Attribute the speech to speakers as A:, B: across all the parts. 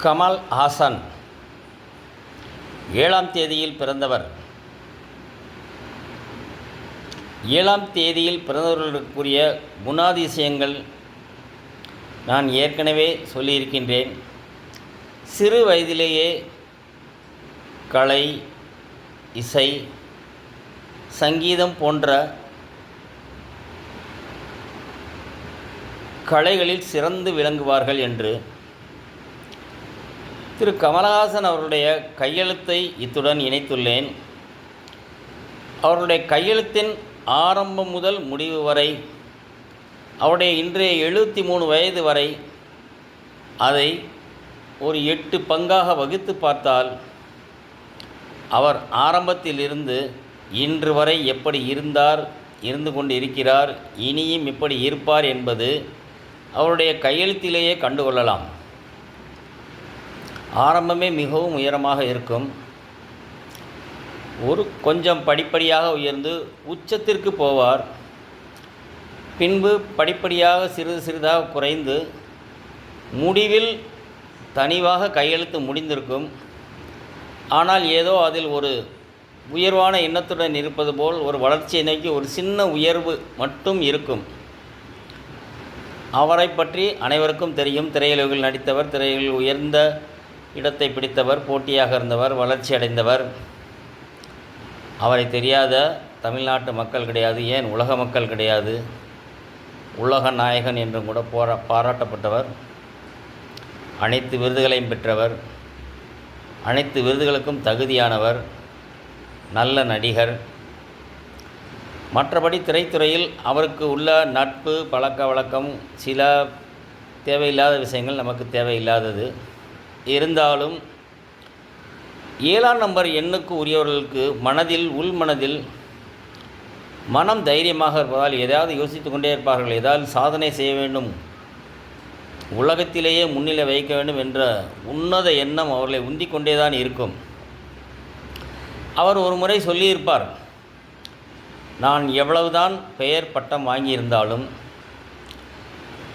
A: கமல் ஹாசன் 7ஆம் தேதியில் பிறந்தவர். 7ஆம் தேதியில் பிறந்தவர்களுக்குரிய குணாதிசயங்கள் நான் ஏற்கனவே சொல்லியிருக்கின்றேன். சிறு வயதிலேயே கலை, இசை, சங்கீதம் போன்ற கலைகளில் சிறந்து விளங்குவார்கள் என்று திரு கமல்ஹாசன் அவருடைய கையெழுத்தை இத்துடன் இணைத்துள்ளேன். அவருடைய கையெழுத்தின் ஆரம்பம் முதல் முடிவு வரை, அவருடைய இன்றைய 73 வயது வரை அதை ஒரு 8 பங்காக வகுத்து பார்த்தால், அவர் ஆரம்பத்திலிருந்து இன்று வரை எப்படி இருந்து கொண்டு இருக்கிறார், இனியும் எப்படி இருப்பார் என்பது அவருடைய கையெழுத்திலேயே கண்டுகொள்ளலாம். ஆரம்பமே மிகவும் உயரமாக இருக்கும். கொஞ்சம் படிப்படியாக உயர்ந்து உச்சத்திற்கு போவார். பின்பு படிப்படியாக சிறிதாக குறைந்து முடிவில் தனிவாக கையெழுத்து முடிந்திருக்கும். ஆனால் ஏதோ அதில் ஒரு உயர்வான எண்ணத்துடன் இருப்பது போல் ஒரு வளர்ச்சியை நோக்கி ஒரு சின்ன உயர்வு மட்டும் இருக்கும். அவரை பற்றி அனைவருக்கும் தெரியும். திரையுலகில் நடித்தவர், திரையுலகில் உயர்ந்த இடத்தை பிடித்தவர், போட்டியாக இருந்தவர், வளர்ச்சி அடைந்தவர். அவரை தெரியாத தமிழ்நாட்டு மக்கள் கிடையாது, ஏன் உலக மக்கள் கிடையாது. உலக நாயகன் என்றும் கூட பாராட்டப்பட்டவர். அனைத்து விருதுகளையும் பெற்றவர், அனைத்து விருதுகளுக்கும் தகுதியானவர், நல்ல நடிகர். மற்றபடி திரைத்துறையில் அவருக்கு உள்ள நட்பு, பழக்க வழக்கம், சில தேவையில்லாத விஷயங்கள் நமக்கு தேவையில்லாதது. இருந்தாலும் 7ஆம் நம்பர் எண்ணுக்கு உரியவர்களுக்கு உள்மனதில் மனம் தைரியமாக இருப்பதால் எதையாவது யோசித்து கொண்டே இருப்பார்கள். ஏதாவது சாதனை செய்ய வேண்டும், உலகத்திலேயே முன்னிலை வைக்க வேண்டும் என்ற உன்னத எண்ணம் அவர்களை உந்திக் கொண்டே தான் இருக்கும். அவர் ஒரு முறை சொல்லியிருப்பார், நான் எவ்வளவுதான் பெயர் பட்டம் வாங்கியிருந்தாலும்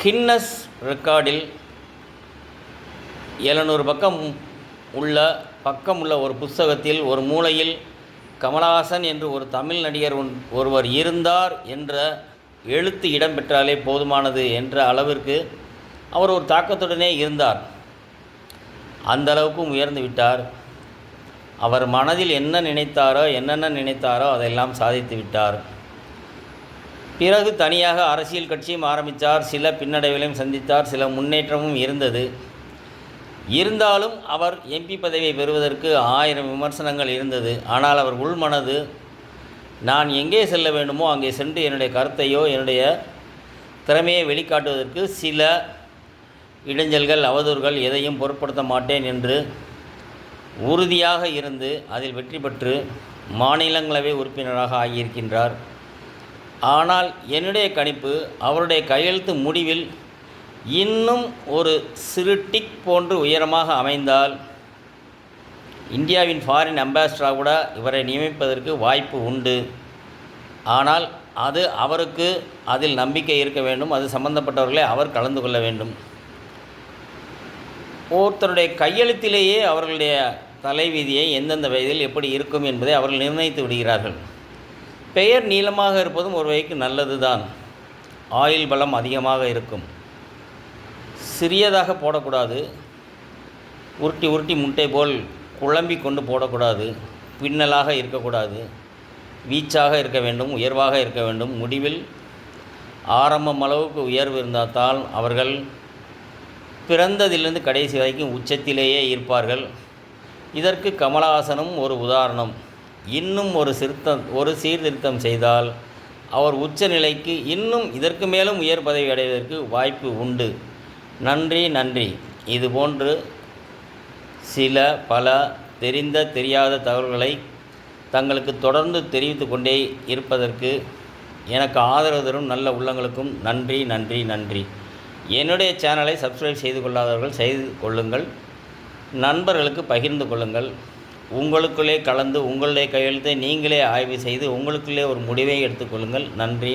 A: கின்னஸ் ரெக்கார்டில் 700 பக்கம் உள்ள ஒரு புத்தகத்தில் ஒரு மூலையில் கமல்ஹாசன் என்று ஒரு தமிழ் நடிகர் ஒருவர் இருந்தார் என்ற எழுத்து இடம்பெற்றாலே போதுமானது என்ற அளவிற்கு அவர் ஒரு தாக்கத்துடனே இருந்தார். அந்த அளவுக்கும் உயர்ந்து விட்டார். அவர் மனதில் என்னென்ன நினைத்தாரோ அதெல்லாம் சாதித்து விட்டார். பிறகு தனியாக அரசியல் கட்சியும் ஆரம்பித்தார். சில பின்னடைவுகளையும் சந்தித்தார், சில முன்னேற்றமும் இருந்தது. இருந்தாலும் அவர் எம்பி பதவியை பெறுவதற்கு 1000 விமர்சனங்கள் இருந்தது. ஆனால் அவர் உள்மனது, நான் எங்கே செல்ல வேண்டுமோ அங்கே சென்று என்னுடைய கருத்தையோ என்னுடைய திறமையை வெளிக்காட்டுவதற்கு சில இடைஞ்சல்கள், அவதூறுகள் எதையும் பொருட்படுத்த மாட்டேன் என்று உறுதியாக இருந்து அதில் வெற்றி பெற்று மாநிலங்களவை உறுப்பினராக ஆகியிருக்கின்றார். ஆனால் என்னுடைய கணிப்பு, அவருடைய கையெழுத்து முடிவில் இன்னும் ஒரு சிறு டிக் போன்று உயரமாக அமைந்தால் இந்தியாவின் ஃபாரின் அம்பாசிடராக கூட இவரை நியமிப்பதற்கு வாய்ப்பு உண்டு. ஆனால் அது அவருக்கு அதில் நம்பிக்கை இருக்க வேண்டும். அது சம்பந்தப்பட்டவர்களே அவர் கலந்து கொள்ள வேண்டும். ஒருத்தருடைய கையெழுத்திலேயே அவர்களுடைய தலைவிதியை எந்தெந்த வயதில் எப்படி இருக்கும் என்பதை அவர்கள் நிர்ணயித்து விடுகிறார்கள். பெயர் நீளமாக இருப்பதும் ஒரு வகைக்கு நல்லது தான். ஆயுள் பலம் அதிகமாக இருக்கும். சிறியதாக போடக்கூடாது. உருட்டி முட்டை போல் குழம்பி கொண்டு போடக்கூடாது. பின்னலாக இருக்கக்கூடாது. வீச்சாக இருக்க வேண்டும், உயர்வாக இருக்க வேண்டும். முடிவில் ஆரம்பம் அளவுக்கு உயர்வு இருந்தால்தான் அவர்கள் பிறந்ததிலிருந்து கடைசி வரைக்கும் உச்சத்திலேயே இருப்பார்கள். இதற்கு கமல்ஹாசனும் ஒரு உதாரணம். இன்னும் ஒரு சீர்திருத்தம் செய்தால் அவர் உச்ச நிலைக்கு இன்னும் இதற்கு மேலும் உயர் பதவி அடைவதற்கு வாய்ப்பு உண்டு. நன்றி. இதுபோன்று பல தெரியாத தகவல்களை தங்களுக்கு தொடர்ந்து தெரிவித்து கொண்டே இருப்பதற்கு எனக்கு ஆதரவு தரும் நல்ல உள்ளங்களுக்கும் நன்றி. என்னுடைய சேனலை சப்ஸ்கிரைப் செய்து கொள்ளாதவர்கள் செய்து கொள்ளுங்கள். நண்பர்களுக்கு பகிர்ந்து கொள்ளுங்கள். உங்களுக்குள்ளே கலந்து உங்களுடைய கையெழுத்தை நீங்களே ஆய்வு செய்து உங்களுக்குள்ளே ஒரு முடிவை எடுத்துக்கொள்ளுங்கள். நன்றி.